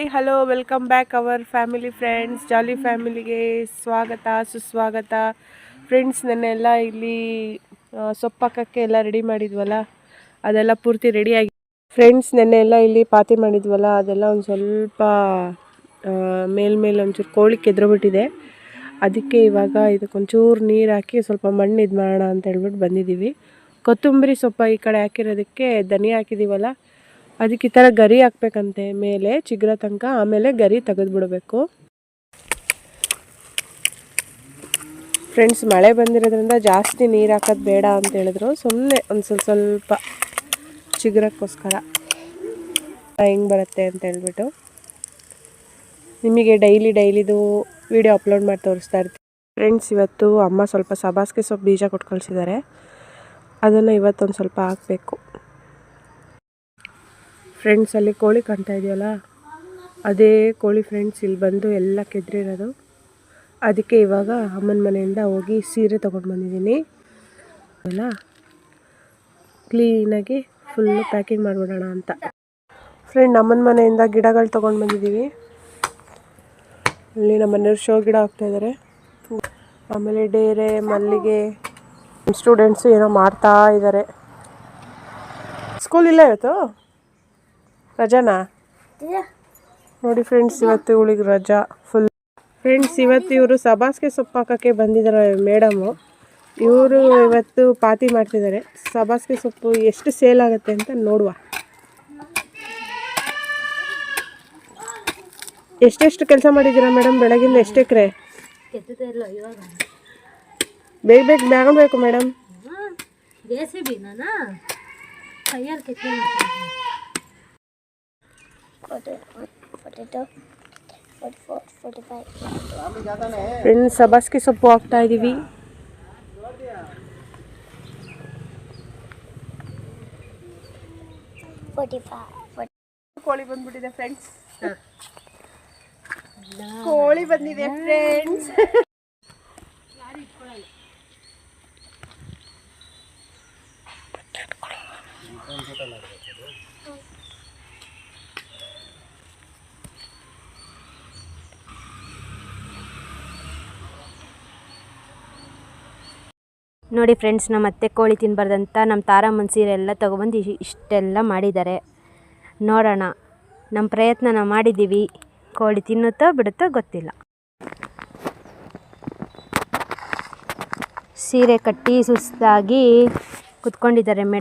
Hi hello welcome back our family friends, jolly ಫ್ಯಾಮಿಲಿಗೆ ಸ್ವಾಗತ ಸುಸ್ವಾಗತ. ಫ್ರೆಂಡ್ಸ್, ನನ್ನೆಲ್ಲ ಇಲ್ಲಿ ಸೊಪ್ಪಾಕಕ್ಕೆ ಎಲ್ಲ ರೆಡಿ ಮಾಡಿದ್ವಲ್ಲ, ಅದೆಲ್ಲ ಪೂರ್ತಿ ರೆಡಿಯಾಗಿ. ಫ್ರೆಂಡ್ಸ್, ನೆನ್ನೆಲ್ಲ ಇಲ್ಲಿ ಪಾತಿ ಮಾಡಿದ್ವಲ್ಲ, ಅದೆಲ್ಲ ಒಂದು ಸ್ವಲ್ಪ ಮೇಲ್ಮೇಲೆ ಒಂಚೂರು ಕೋಳಿ ಕೆದ್ರೋಬಿಟ್ಟಿದೆ. ಅದಕ್ಕೆ ಇವಾಗ ಇದಕ್ಕೊಂಚೂರು ನೀರು ಹಾಕಿ ಸ್ವಲ್ಪ ಮಣ್ಣು ಇದು ಮಾಡೋಣ ಅಂತ ಹೇಳ್ಬಿಟ್ಟು ಬಂದಿದ್ದೀವಿ. ಕೊತ್ತಂಬರಿ ಸೊಪ್ಪು ಈ ಕಡೆ ಹಾಕಿರೋದಕ್ಕೆ ಧನಿಯಾ ಹಾಕಿದ್ದೀವಲ್ಲ, ಅದಕ್ಕೆ ಈ ಥರ ಗರಿ ಹಾಕ್ಬೇಕಂತೆ ಮೇಲೆ ಚಿಗ್ರ ತನಕ, ಆಮೇಲೆ ಗರಿ ತೆಗೆದುಬಿಡಬೇಕು. ಫ್ರೆಂಡ್ಸ್, ಮಳೆ ಬಂದಿರೋದ್ರಿಂದ ಜಾಸ್ತಿ ನೀರು ಹಾಕೋದು ಬೇಡ ಅಂತ ಹೇಳಿದ್ರು. ಸುಮ್ಮನೆ ಒಂದು ಸ್ವಲ್ಪ ಚಿಗ್ರಕ್ಕೋಸ್ಕರ ಹೆಂಗೆ ಬರುತ್ತೆ ಅಂತ ಹೇಳ್ಬಿಟ್ಟು ನಿಮಗೆ ಡೈಲಿದು ವಿಡಿಯೋ ಅಪ್ಲೋಡ್ ಮಾಡಿ ತೋರಿಸ್ತಾ ಇರ್ತೀನಿ. ಫ್ರೆಂಡ್ಸ್, ಇವತ್ತು ಅಮ್ಮ ಸ್ವಲ್ಪ ಸಬ್ಬಾಸಿಗೆ ಸೊಪ್ಪು ಬೀಜ ಕೊಟ್ಟು ಕಳಿಸಿದ್ದಾರೆ. ಅದನ್ನು ಇವತ್ತೊಂದು ಸ್ವಲ್ಪ ಹಾಕಬೇಕು. ಫ್ರೆಂಡ್ಸ್, ಅಲ್ಲಿ ಕೋಳಿ ಕಾಣ್ತಾ ಇದೆಯಲ್ಲ, ಅದೇ ಕೋಳಿ ಫ್ರೆಂಡ್ಸ್ ಇಲ್ಲಿ ಬಂದು ಎಲ್ಲ ಕೆದ್ರಿರೋದು. ಅದಕ್ಕೆ ಇವಾಗ ಅಮ್ಮನ ಮನೆಯಿಂದ ಹೋಗಿ ಸೀರೆ ತೊಗೊಂಡು ಬಂದಿದ್ದೀನಿ. ಅಲ್ಲ, ಕ್ಲೀನಾಗಿ ಫುಲ್ಲು ಪ್ಯಾಕಿಂಗ್ ಮಾಡಿಬಿಡೋಣ ಅಂತ. ಫ್ರೆಂಡ್, ಅಮ್ಮನ ಮನೆಯಿಂದ ಗಿಡಗಳು ತೊಗೊಂಡು ಬಂದಿದ್ದೀವಿ. ಇಲ್ಲಿ ನಮ್ಮ ಮನೆಯವ್ರು ಶೋ ಗಿಡ ಹಾಕ್ತಾಯಿದ್ದಾರೆ. ಆಮೇಲೆ ಡೇರೆ, ಮಲ್ಲಿಗೆ. ಸ್ಟೂಡೆಂಟ್ಸು ಏನೋ ಮಾಡ್ತಾ ಇದ್ದಾರೆ. ಸ್ಕೂಲ್ ಇಲ್ಲ ಇವತ್ತು, ರಜಾನಾ? ನೋಡಿ ಫ್ರೆಂಡ್ಸ್, ಇವತ್ತು ಇವಳಿಗೆ ರಜಾ ಫುಲ್. ಫ್ರೆಂಡ್ಸ್, ಇವತ್ತು ಇವರು ಸಬ್ಬಾಸಿಗೆ ಸೊಪ್ಪು ಹಾಕೋಕ್ಕೆ ಬಂದಿದ್ದಾರೆ ಮೇಡಮು. ಇವರು ಇವತ್ತು ಪಾತಿ ಮಾಡ್ತಿದ್ದಾರೆ. ಸಬ್ಬಾಸಿಗೆ ಸೊಪ್ಪು ಎಷ್ಟು ಸೇಲ್ ಆಗುತ್ತೆ ಅಂತ ನೋಡುವ. ಎಷ್ಟೆಷ್ಟು ಕೆಲಸ ಮಾಡಿದ್ದೀರಾ ಮೇಡಮ್ ಬೆಳಗಿಂದ? ಎಷ್ಟು ಎಕರೆ? ಬೇಗ ಬೇಕು ಮೇಡಮ್. ಫ್ರೆಂಡ್ಸ್, ಸಬ್ಬಾಸಿಗೆ ಸೊಪ್ಪು ಹಾಕ್ತಾ ಇದ್ದೀವಿ. ಕೋಳಿ ಬಂದ್ಬಿಟ್ಟಿದೆ ಫ್ರೆಂಡ್ಸ್. ಕೋಳಿ ಬಂದಿದೆ ಫ್ರೆಂಡ್ಸ್. ನೋಡಿ ಫ್ರೆಂಡ್ಸ್, ನಮ್ಮ ಅತ್ತೆ ಕೋಳಿ ತಿನ್ನಬಾರ್ದಂತ ನಮ್ಮ ತಾರಮ್ಮನ ಸೀರೆ ಎಲ್ಲ ತೊಗೊಬಂದು ಇಷ್ಟೆಲ್ಲ ಮಾಡಿದ್ದಾರೆ. ನೋಡೋಣ, ನಮ್ಮ ಪ್ರಯತ್ನ ನಾವು ಮಾಡಿದ್ದೀವಿ. ಕೋಳಿ ತಿನ್ನುತ್ತೋ ಬಿಡುತ್ತೋ ಗೊತ್ತಿಲ್ಲ. ಸೀರೆ ಕಟ್ಟಿ ಸುಸ್ತಾಗಿ ಕುತ್ಕೊಂಡಿದ್ದಾರೆ ಮೇಡಮ್.